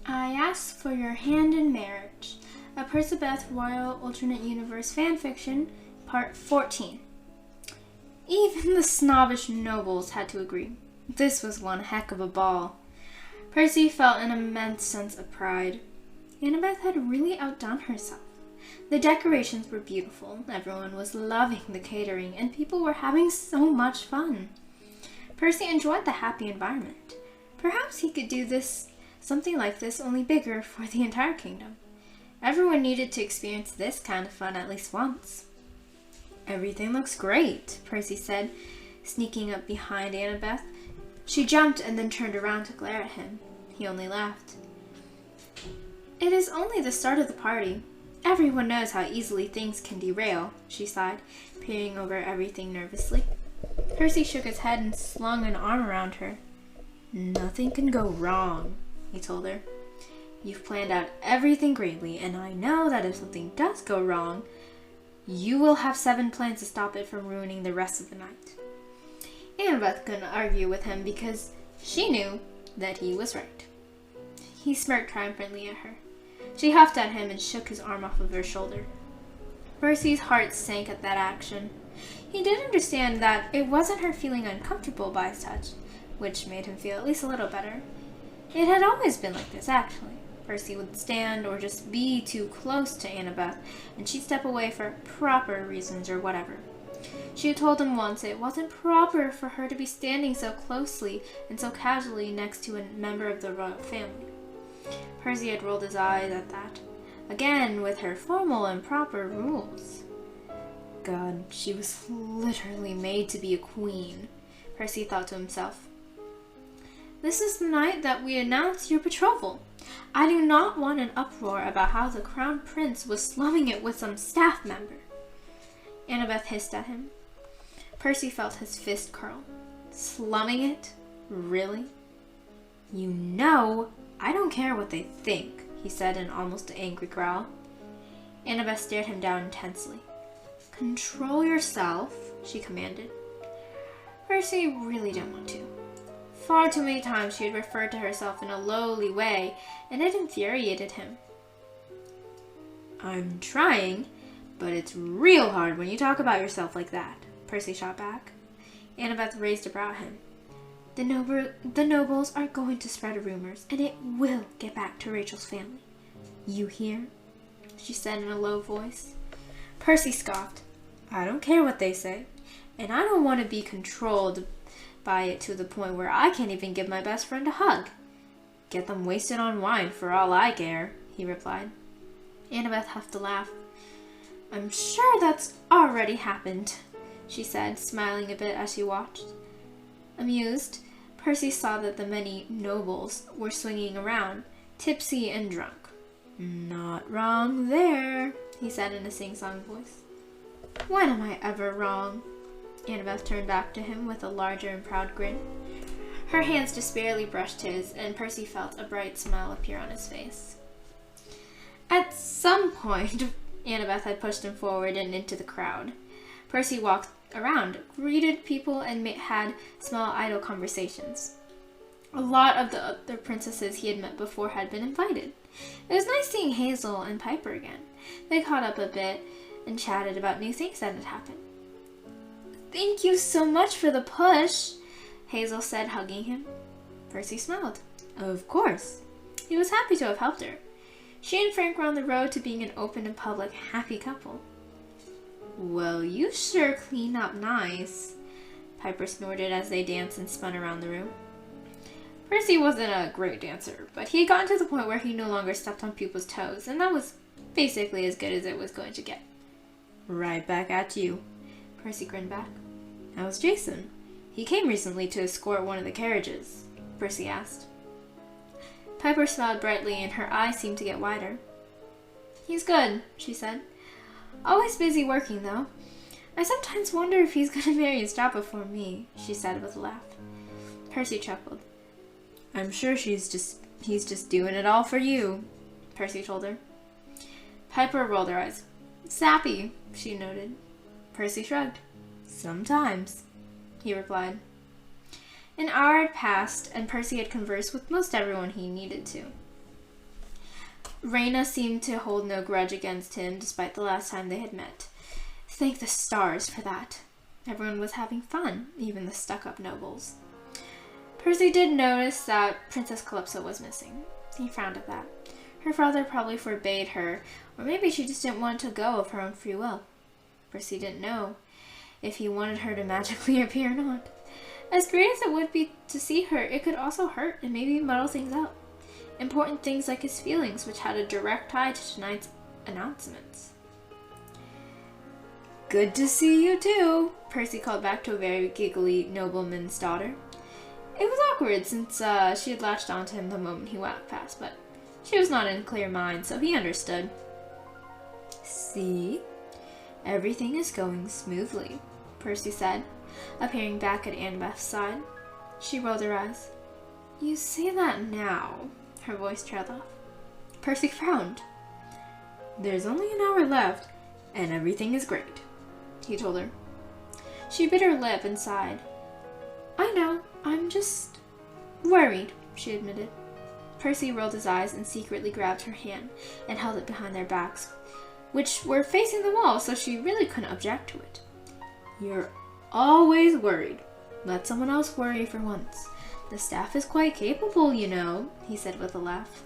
I ask for your hand in marriage. A Percabeth Royal Alternate Universe Fanfiction, Part 14. Even the snobbish nobles had to agree. This was one heck of a ball. Percy felt an immense sense of pride. Annabeth had really outdone herself. The decorations were beautiful, everyone was loving the catering, and people were having so much fun. Percy enjoyed the happy environment. Perhaps he could do something like this, only bigger, for the entire kingdom. Everyone needed to experience this kind of fun at least once. Everything looks great, Percy said, sneaking up behind Annabeth. She jumped and then turned around to glare at him. He only laughed. It is only the start of the party. Everyone knows how easily things can derail, she sighed, peering over everything nervously. Percy shook his head and slung an arm around her. Nothing can go wrong, he told her. You've planned out everything greatly, and I know that if something does go wrong, you will have 7 plans to stop it from ruining the rest of the night. Annabeth couldn't argue with him because she knew that he was right. He smirked triumphantly at her. She huffed at him and shook his arm off of her shoulder. Percy's heart sank at that action. He did understand that it wasn't her feeling uncomfortable by his touch, which made him feel at least a little better. It had always been like this, actually. Percy would stand or just be too close to Annabeth, and she'd step away for proper reasons or whatever. She had told him once it wasn't proper for her to be standing so closely and so casually next to a member of the royal family. Percy had rolled his eyes at that, again with her formal and proper rules. God, she was literally made to be a queen, Percy thought to himself. This is the night that we announce your betrothal. I do not want an uproar about how the crown prince was slumming it with some staff member. Annabeth hissed at him. Percy felt his fist curl. Slumming it? Really? You know, I don't care what they think, he said in almost an angry growl. Annabeth stared him down intensely. Control yourself, she commanded. Percy really didn't want to. Far too many times she had referred to herself in a lowly way, and it infuriated him. I'm trying, but it's real hard when you talk about yourself like that, Percy shot back. Annabeth raised a brow at him. The nobles are going to spread rumors, and it will get back to Rachel's family. You hear? She said in a low voice. Percy scoffed. I don't care what they say, and I don't want to be controlled by it to the point where I can't even give my best friend a hug. Get them wasted on wine for all I care, he replied. Annabeth huffed a laugh. I'm sure that's already happened, she said, smiling a bit as she watched. Amused, Percy saw that the many nobles were swinging around, tipsy and drunk. Not wrong there, he said in a sing-song voice. When am I ever wrong? Annabeth turned back to him with a larger and proud grin. Her hands just barely brushed his, and Percy felt a bright smile appear on his face. At some point, Annabeth had pushed him forward and into the crowd. Percy walked around, greeted people, and had small idle conversations. A lot of the other princesses he had met before had been invited. It was nice seeing Hazel and Piper again. They caught up a bit and chatted about new things that had happened. Thank you so much for the push, Hazel said, hugging him. Percy smiled. Of course. He was happy to have helped her. She and Frank were on the road to being an open and public, happy couple. Well, you sure clean up nice, Piper snorted as they danced and spun around the room. Percy wasn't a great dancer, but he had gotten to the point where he no longer stepped on people's toes, and that was basically as good as it was going to get. Right back at you, Percy grinned back. How's Jason? He came recently to escort one of the carriages, Percy asked. Piper smiled brightly and her eyes seemed to get wider. He's good, she said. Always busy working, though. I sometimes wonder if he's going to marry his job before me, she said with a laugh. Percy chuckled. I'm sure he's just doing it all for you, Percy told her. Piper rolled her eyes. Sappy, she noted. Percy shrugged. Sometimes, he replied. An hour had passed, and Percy had conversed with most everyone he needed to. Raina seemed to hold no grudge against him despite the last time they had met. Thank the stars for that. Everyone was having fun, even the stuck-up nobles. Percy did notice that Princess Calypso was missing. He frowned at that. Her father probably forbade her, or maybe she just didn't want to go of her own free will. Percy didn't know if he wanted her to magically appear or not. As great as it would be to see her, it could also hurt and maybe muddle things up. Important things like his feelings, which had a direct tie to tonight's announcements. Good to see you too, Percy called back to a very giggly nobleman's daughter. It was awkward since she had latched onto him the moment he walked past, but she was not in a clear mind, so he understood. See? Everything is going smoothly, Percy said, appearing back at Annabeth's side. She rolled her eyes. You say that now, her voice trailed off. Percy frowned. There's only an hour left, and everything is great, he told her. She bit her lip and sighed. I know, I'm just worried, she admitted. Percy rolled his eyes and secretly grabbed her hand and held it behind their backs, which were facing the wall, so she really couldn't object to it. You're always worried. Let someone else worry for once. The staff is quite capable, you know, he said with a laugh.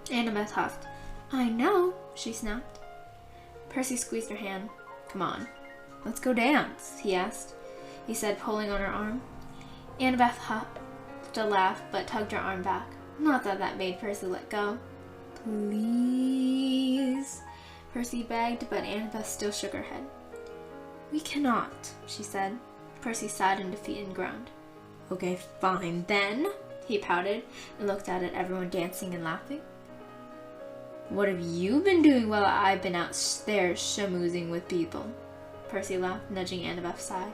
Annabeth huffed. I know, she snapped. Percy squeezed her hand. Come on, let's go dance, he asked. He said, pulling on her arm. Annabeth huffed a laugh, but tugged her arm back. Not that that made Percy let go. Please, Percy begged, but Annabeth still shook her head. We cannot, she said. Percy sighed in defeat and groaned. Okay, fine then, he pouted and looked out at everyone dancing and laughing. What have you been doing while I've been out there schmoozing with people? Percy laughed, nudging Annabeth's side.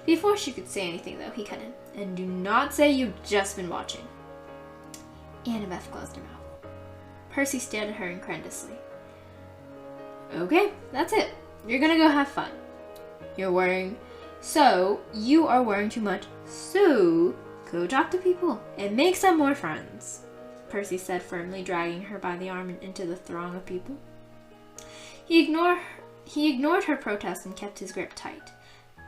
Before she could say anything, though, he cut in. And do not say you've just been watching. Annabeth closed her mouth. Percy stared at her incredulously. Okay, that's it. You're gonna go have fun. You are worrying too much, so go talk to people and make some more friends, Percy said firmly, dragging her by the arm into the throng of people. He ignored her protest and kept his grip tight.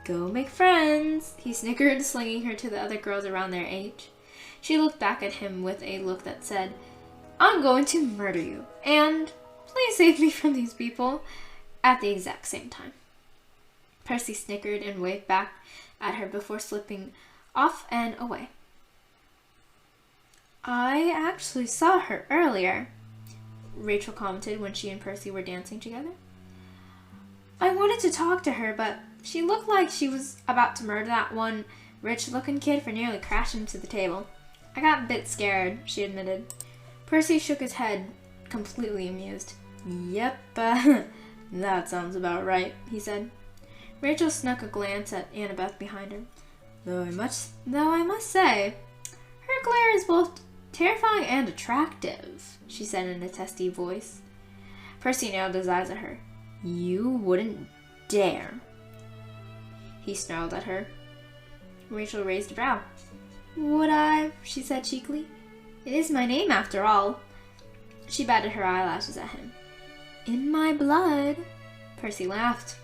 Go make friends, he snickered, slinging her to the other girls around their age. She looked back at him with a look that said, I'm going to murder you, and please save me from these people, at the exact same time. Percy snickered and waved back at her before slipping off and away. I actually saw her earlier, Rachel commented when she and Percy were dancing together. I wanted to talk to her, but she looked like she was about to murder that one rich-looking kid for nearly crashing into the table. I got a bit scared, she admitted. Percy shook his head, completely amused. Yep, that sounds about right, he said. Rachel snuck a glance at Annabeth behind her. Though I must say, her glare is both terrifying and attractive, she said in a testy voice. Percy nailed his eyes at her. You wouldn't dare. He snarled at her. Rachel raised a brow. Would I? She said cheekily. It is my name, after all. She batted her eyelashes at him. In my blood. Percy laughed.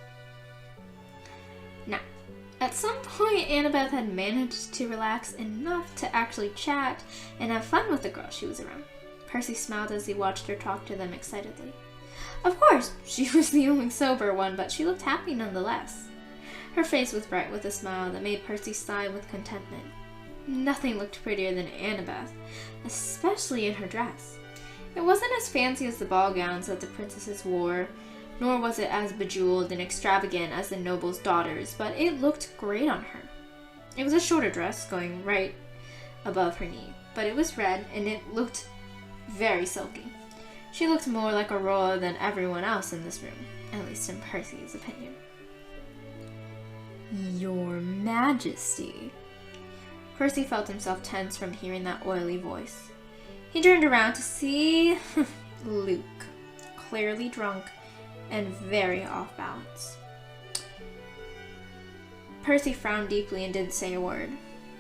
Now, at some point, Annabeth had managed to relax enough to actually chat and have fun with the girls she was around. Percy smiled as he watched her talk to them excitedly. Of course, she was the only sober one, but she looked happy nonetheless. Her face was bright with a smile that made Percy sigh with contentment. Nothing looked prettier than Annabeth, especially in her dress. It wasn't as fancy as the ball gowns that the princesses wore, nor was it as bejeweled and extravagant as the noble's daughters, but it looked great on her. It was a shorter dress, going right above her knee, but it was red, and it looked very silky. She looked more like Aurora than everyone else in this room, at least in Percy's opinion. Your Majesty. Percy felt himself tense from hearing that oily voice. He turned around to see Luke, clearly drunk and very off balance. Percy frowned deeply and didn't say a word.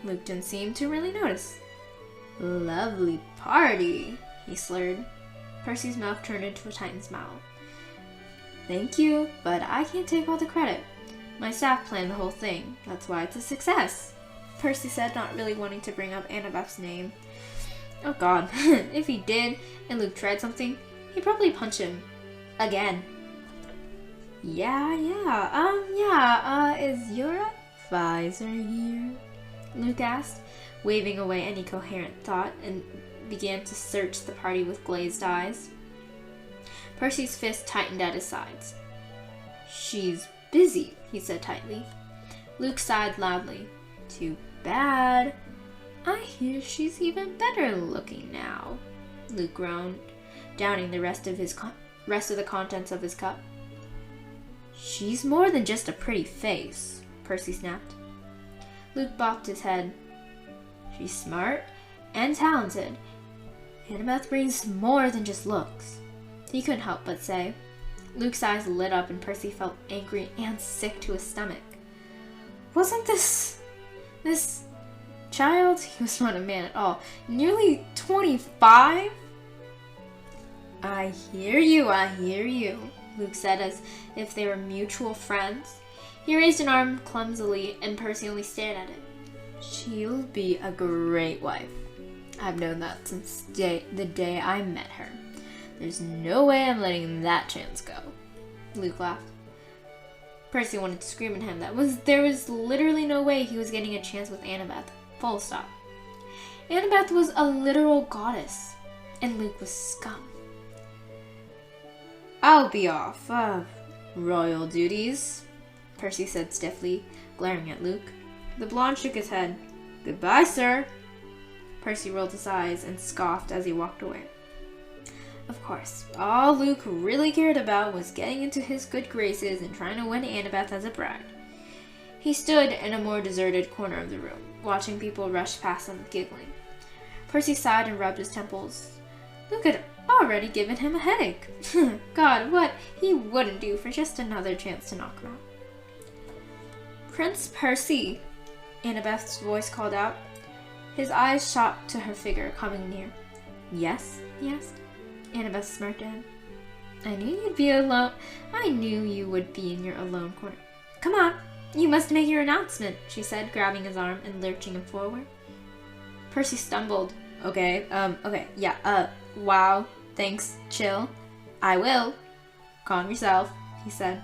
Luke didn't seem to really notice. Lovely party, he slurred. Percy's mouth turned into a tightened smile. Thank you, but I can't take all the credit. My staff planned the whole thing. That's why it's a success, Percy said, not really wanting to bring up Annabeth's name. Oh god, if he did and Luke tried something, he'd probably punch him. Again. Is your advisor here? Luke asked, waving away any coherent thought, and began to search the party with glazed eyes. Percy's fist tightened at his sides. She's busy, he said tightly. Luke sighed loudly. Too bad. I hear she's even better looking now, Luke groaned, downing the rest of the contents of his cup. She's more than just a pretty face, Percy snapped. Luke bopped his head. She's smart and talented. Annabeth brings more than just looks, he couldn't help but say. Luke's eyes lit up and Percy felt angry and sick to his stomach. Wasn't this child, he was not a man at all, nearly 25? I hear you, Luke said as if they were mutual friends. He raised an arm clumsily and Percy only stared at it. She'll be a great wife. I've known that since the day I met her. There's no way I'm letting that chance go. Luke laughed. Percy wanted to scream at him. There was literally no way he was getting a chance with Annabeth. Full stop. Annabeth was a literal goddess, and Luke was scum. I'll be off. Royal duties, Percy said stiffly, glaring at Luke. The blonde shook his head. Goodbye, sir. Percy rolled his eyes and scoffed as he walked away. Of course, all Luke really cared about was getting into his good graces and trying to win Annabeth as a bride. He stood in a more deserted corner of the room, watching people rush past him, giggling. Percy sighed and rubbed his temples. Luke had already given him a headache. God, what he wouldn't do for just another chance to knock him out. Prince Percy, Annabeth's voice called out. His eyes shot to her figure coming near. Yes, he asked. Annabeth smirked at him. I knew you'd be alone. I knew you would be in your alone corner. Come on, you must make your announcement, she said, grabbing his arm and lurching him forward. Percy stumbled. Wow, thanks, chill. I will. Calm yourself, he said.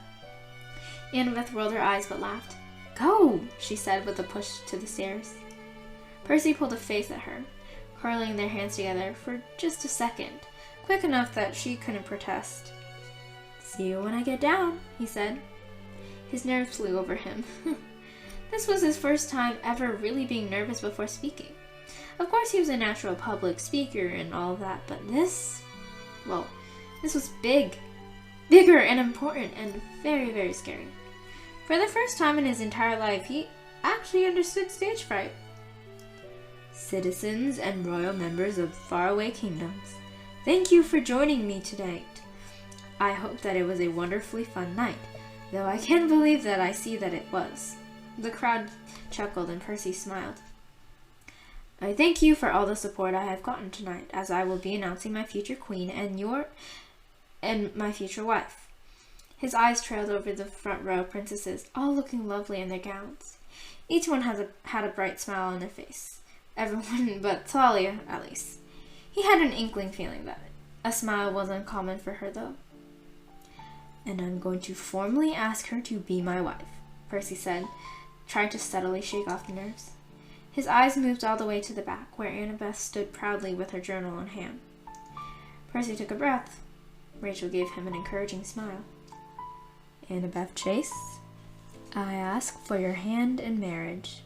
Annabeth rolled her eyes but laughed. Go, she said with a push to the stairs. Percy pulled a face at her, curling their hands together for just a second, quick enough that she couldn't protest. See you when I get down, he said. His nerves flew over him. This was his first time ever really being nervous before speaking. Of course he was a natural public speaker and all of that, but this was big. Bigger and important and very, very scary. For the first time in his entire life, he actually understood stage fright. Citizens and royal members of faraway kingdoms, thank you for joining me tonight. I hope that it was a wonderfully fun night, though I can't believe that I see that it was. The crowd chuckled and Percy smiled. I thank you for all the support I have gotten tonight, as I will be announcing my future queen and my future wife. His eyes trailed over the front row of princesses, all looking lovely in their gowns. Each one had a bright smile on their face. Everyone but Thalia, at least. He had an inkling feeling that a smile was uncommon for her, though. And I'm going to formally ask her to be my wife, Percy said, trying to steadily shake off the nerves. His eyes moved all the way to the back, where Annabeth stood proudly with her journal on hand. Percy took a breath. Rachel gave him an encouraging smile. Annabeth Chase, I ask for your hand in marriage.